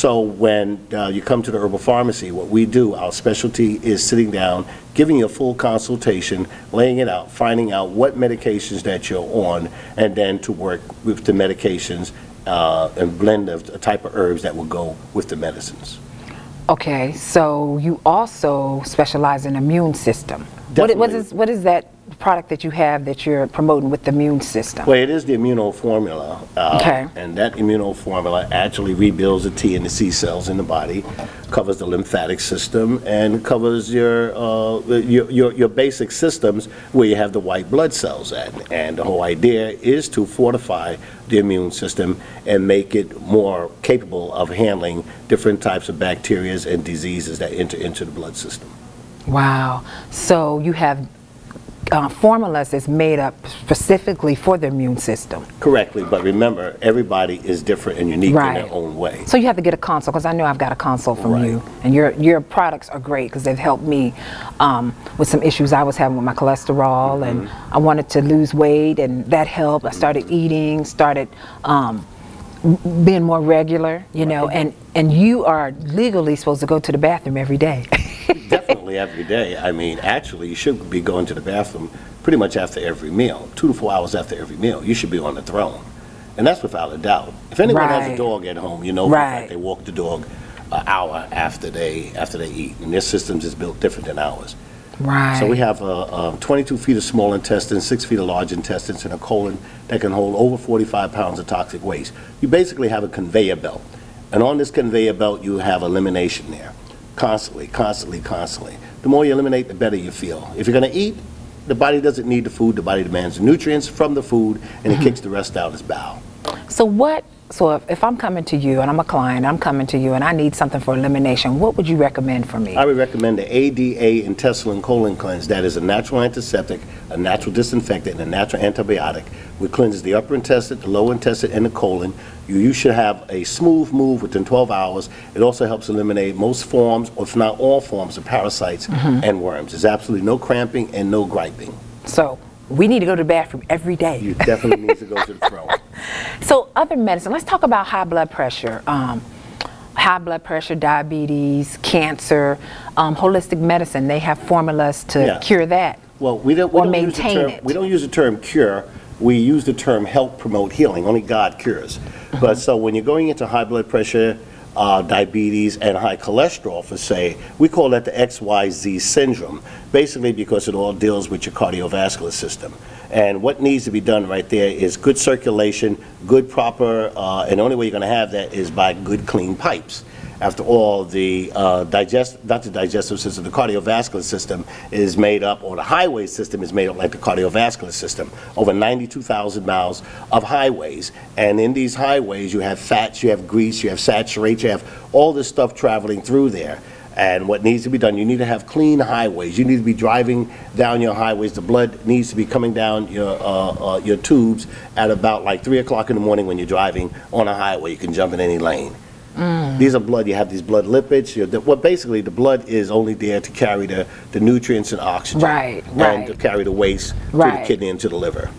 So when you come to the Herbal Pharmacy, what we do, our specialty is sitting down, giving you a full consultation, laying it out, finding out what medications that you're on, and then to work with the medications and blend a type of herbs that will go with the medicines. Okay, so you also specialize in immune system. What is that product that you have that you're promoting with the immune system? Well, it is the immuno formula, okay. And that immuno formula actually rebuilds the T and the C cells in the body, covers the lymphatic system, and covers your basic systems where you have the white blood cells at. And the whole idea is to fortify the immune system and make it more capable of handling different types of bacteria and diseases that enter into the blood system. Wow. So you have formulas that's made up specifically for the immune system. Correctly, but remember, everybody is different and unique in their own way. So you have to get a consult, because I know I've got a consult from you, and your products are great because they've helped me with some issues I was having with my cholesterol, and I wanted to lose weight, and that helped. I started eating, started being more regular, you know, and you are legally supposed to go to the bathroom every day. Definitely every day. I mean, actually, you should be going to the bathroom pretty much after every meal. 2 to 4 hours after every meal, you should be on the throne. And that's without a doubt. If anyone has a dog at home, you know for a fact they walk the dog an hour after they eat. And their systems is built different than ours. Right. So we have 22 feet of small intestines, 6 feet of large intestines, and a colon that can hold over 45 pounds of toxic waste. You basically have a conveyor belt. And on this conveyor belt, you have elimination there. Constantly, constantly, constantly. The more you eliminate, the better you feel. If you're going to eat, the body doesn't need the food. The body demands the nutrients from the food, and it kicks the rest out its bowel. So if I'm coming to you, and I'm a client, I'm coming to you, and I need something for elimination, what would you recommend for me? I would recommend the ADA Intestinal and Colon Cleanse. That is a natural antiseptic, a natural disinfectant, and a natural antibiotic, which cleanses the upper intestine, the lower intestine, and the colon. You should have a smooth move within 12 hours. It also helps eliminate most forms, or if not all forms, of parasites and worms. There's absolutely no cramping and no griping. So we need to go to the bathroom every day. You definitely need to go to the throne. So other medicine, let's talk about high blood pressure. High blood pressure, diabetes, cancer, holistic medicine, they have formulas to cure that. Well, we don't use the term cure. We use the term help, promote, healing. Only God cures. But so when you're going into high blood pressure, diabetes, and high cholesterol, for say, we call that the XYZ syndrome, basically because it all deals with your cardiovascular system. And what needs to be done right there is good circulation, good proper, and the only way you're going to have that is by good clean pipes. After all, the digestive system, the cardiovascular system is made up, or the highway system is made up like the cardiovascular system. Over 92,000 miles of highways. And in these highways, you have fats, you have grease, you have saturates, you have all this stuff traveling through there. And what needs to be done, you need to have clean highways. You need to be driving down your highways. The blood needs to be coming down your tubes at about like 3 o'clock in the morning when you're driving on a highway. You can jump in any lane. These are blood. You have these blood lipids. Well, basically, the blood is only there to carry the nutrients and oxygen, and to carry the waste to the kidney and to the liver.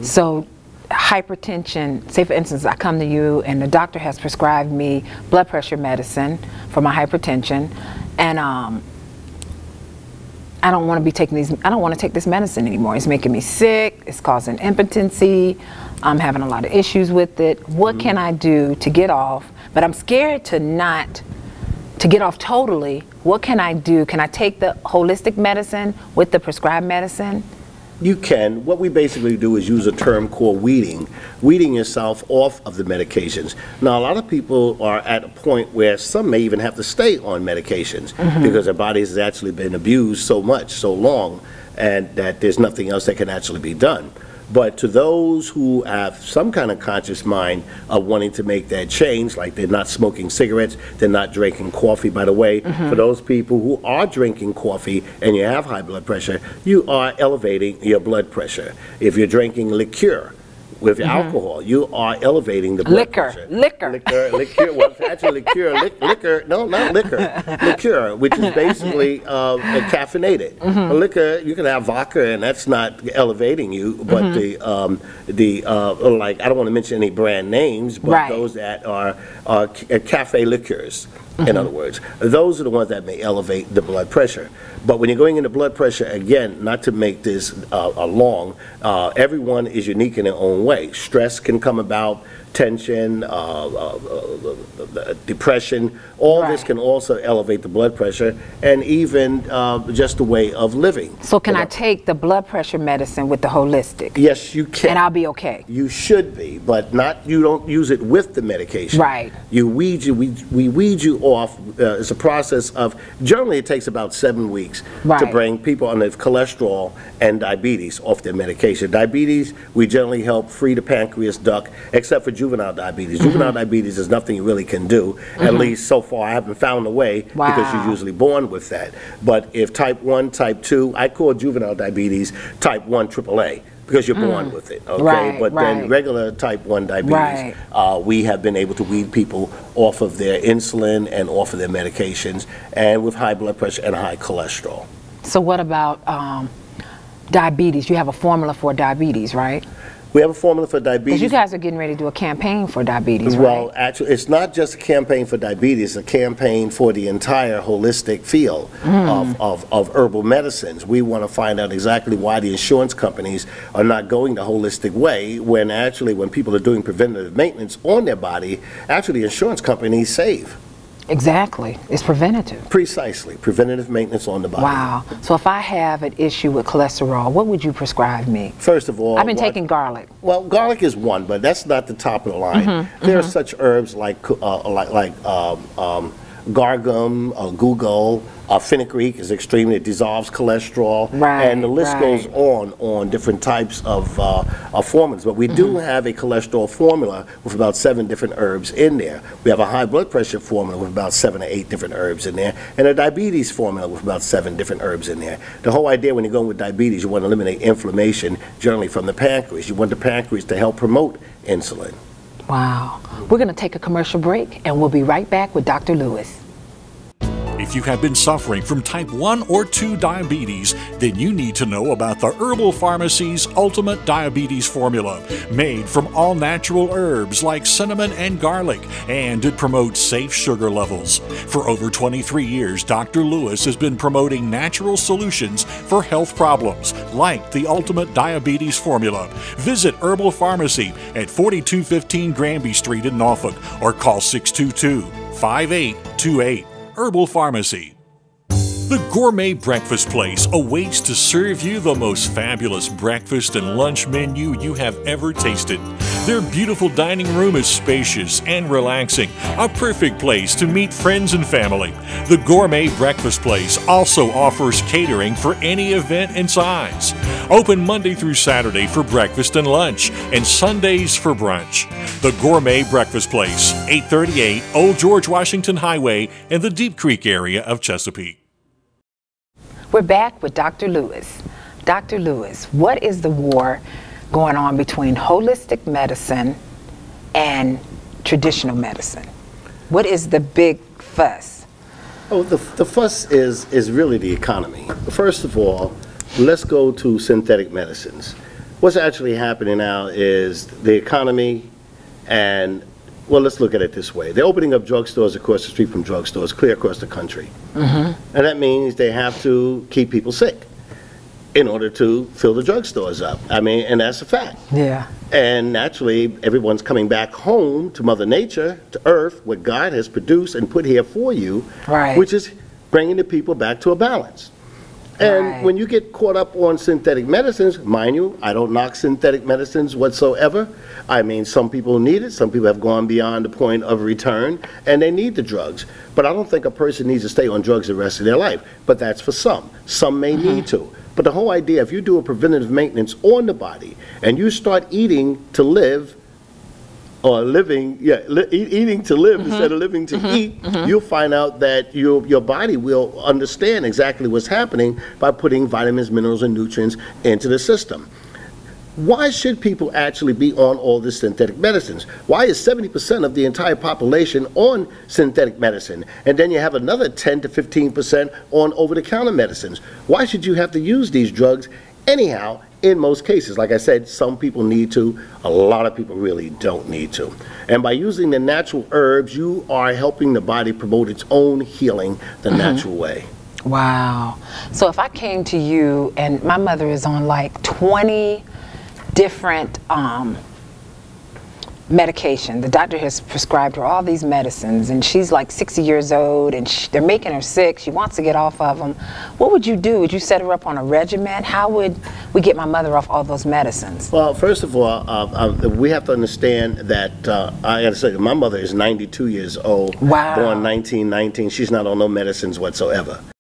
So hypertension, say for instance, I come to you and the doctor has prescribed me blood pressure medicine for my hypertension, and I don't want to be taking these. I don't want to take this medicine anymore. It's making me sick. It's causing impotency. I'm having a lot of issues with it. What can I do to get off? But I'm scared to get off totally. What can I do? Can I take the holistic medicine with the prescribed medicine? You can. What we basically do is use a term called weaning yourself off of the medications. Now, a lot of people are at a point where some may even have to stay on medications because their bodies has actually been abused so much, so long, and that there's nothing else that can actually be done. But to those who have some kind of conscious mind of wanting to make that change, like they're not smoking cigarettes, they're not drinking coffee, by the way, for those people who are drinking coffee and you have high blood pressure, you are elevating your blood pressure. If you're drinking liqueur, With alcohol, you are elevating the blood pressure. Liquor. Well, it's actually liquor. No, not liquor. Liqueur, which is basically caffeinated. Liquor, you can have vodka, and that's not elevating you. But like, I don't want to mention any brand names, but those that are cafe liqueurs. In other words, those are the ones that may elevate the blood pressure. But when you're going into blood pressure, again, not to make this long, everyone is unique in their own way. Stress can come about, tension, depression, all this can also elevate the blood pressure, and even just the way of living. So can I take the blood pressure medicine with the holistic? Yes, you can. And I'll be okay? You should be, but not, you don't use it with the medication. Right. We weed you off. It's a process of, generally it takes about 7 weeks to bring people on the cholesterol and diabetes off their medication. Diabetes, we generally help free the pancreas duct, except for juvenile diabetes. Juvenile diabetes is nothing you really can do, at least so far. I haven't found a way, because you're usually born with that. But if type 1, type 2, I call juvenile diabetes type 1 AAA, because you're born with it, okay? But then regular type 1 diabetes, we have been able to weed people off of their insulin and off of their medications, and with high blood pressure and high cholesterol. So what about diabetes? You have a formula for diabetes, right? We have a formula for diabetes. Because you guys are getting ready to do a campaign for diabetes, well, right? actually, it's not just a campaign for diabetes, it's a campaign for the entire holistic field of herbal medicines. We want to find out exactly why the insurance companies are not going the holistic way, when actually, when people are doing preventative maintenance on their body, actually the insurance companies save. Exactly. It's preventative. Precisely. Preventative maintenance on the body. Wow. So if I have an issue with cholesterol, what would you prescribe me? First of all, I've been taking garlic. Well, garlic is one, but that's not the top of the line. There are such herbs like gargum, guggul, fenugreek is extremely, it dissolves cholesterol, and the list goes on different types of formulas. But we do have a cholesterol formula with about 7 different herbs in there. We have a high blood pressure formula with about 7 or 8 different herbs in there, and a diabetes formula with about 7 different herbs in there. The whole idea when you're going with diabetes, you want to eliminate inflammation generally from the pancreas. You want the pancreas to help promote insulin. Wow. We're going to take a commercial break, and we'll be right back with Dr. Lewis. If you have been suffering from type 1 or 2 diabetes, then you need to know about the Herbal Farmacy's Ultimate Diabetes Formula, made from all natural herbs like cinnamon and garlic, and it promotes safe sugar levels. For over 23 years, Dr. Lewis has been promoting natural solutions for health problems, like the Ultimate Diabetes Formula. Visit Herbal Pharmacy at 4215 Granby Street in Norfolk, or call 622-5828. Herbal Pharmacy. The Gourmet Breakfast Place awaits to serve you the most fabulous breakfast and lunch menu you have ever tasted. Their beautiful dining room is spacious and relaxing, a perfect place to meet friends and family. The Gourmet Breakfast Place also offers catering for any event and size. Open Monday through Saturday for breakfast and lunch, and Sundays for brunch. The Gourmet Breakfast Place, 838 Old George Washington Highway in the Deep Creek area of Chesapeake. We're back with Dr. Lewis. Dr. Lewis, what is the war going on between holistic medicine and traditional medicine? What is the big fuss? Oh, the fuss is really the economy. First of all, let's go to synthetic medicines. What's actually happening now is the economy, and well, let's look at it this way. They're opening up drugstores across the street from drugstores clear across the country. And that means they have to keep people sick in order to fill the drugstores up. I mean, and that's a fact. Yeah. And naturally, everyone's coming back home to Mother Nature, to Earth, what God has produced and put here for you, which is bringing the people back to a balance. And when you get caught up on synthetic medicines, mind you, I don't knock synthetic medicines whatsoever. I mean, some people need it. Some people have gone beyond the point of return, and they need the drugs. But I don't think a person needs to stay on drugs the rest of their life. But that's for some. Some may need to. But the whole idea, if you do a preventative maintenance on the body, and you start eating to live, or eating to live instead of living to eat, you'll find out that your body will understand exactly what's happening by putting vitamins, minerals, and nutrients into the system. why should people actually be on all this synthetic medicines? Why is 70% of the entire population on synthetic medicine? And then you have another 10 to 15% on over-the-counter medicines. Why should you have to use these drugs anyhow in most cases? Like I said, some people need to, a lot of people really don't need to. And by using the natural herbs, you are helping the body promote its own healing the natural way. Wow. So if I came to you, and my mother is on like 20 different medication. The doctor has prescribed her all these medicines, and she's like 60 years old, and they're making her sick. She wants to get off of them. What would you do? Would you set her up on a regimen? How would we get my mother off all those medicines? Well, first of all, we have to understand that, I gotta say, my mother is 92 years old, wow. born 1919. She's not on no medicines whatsoever.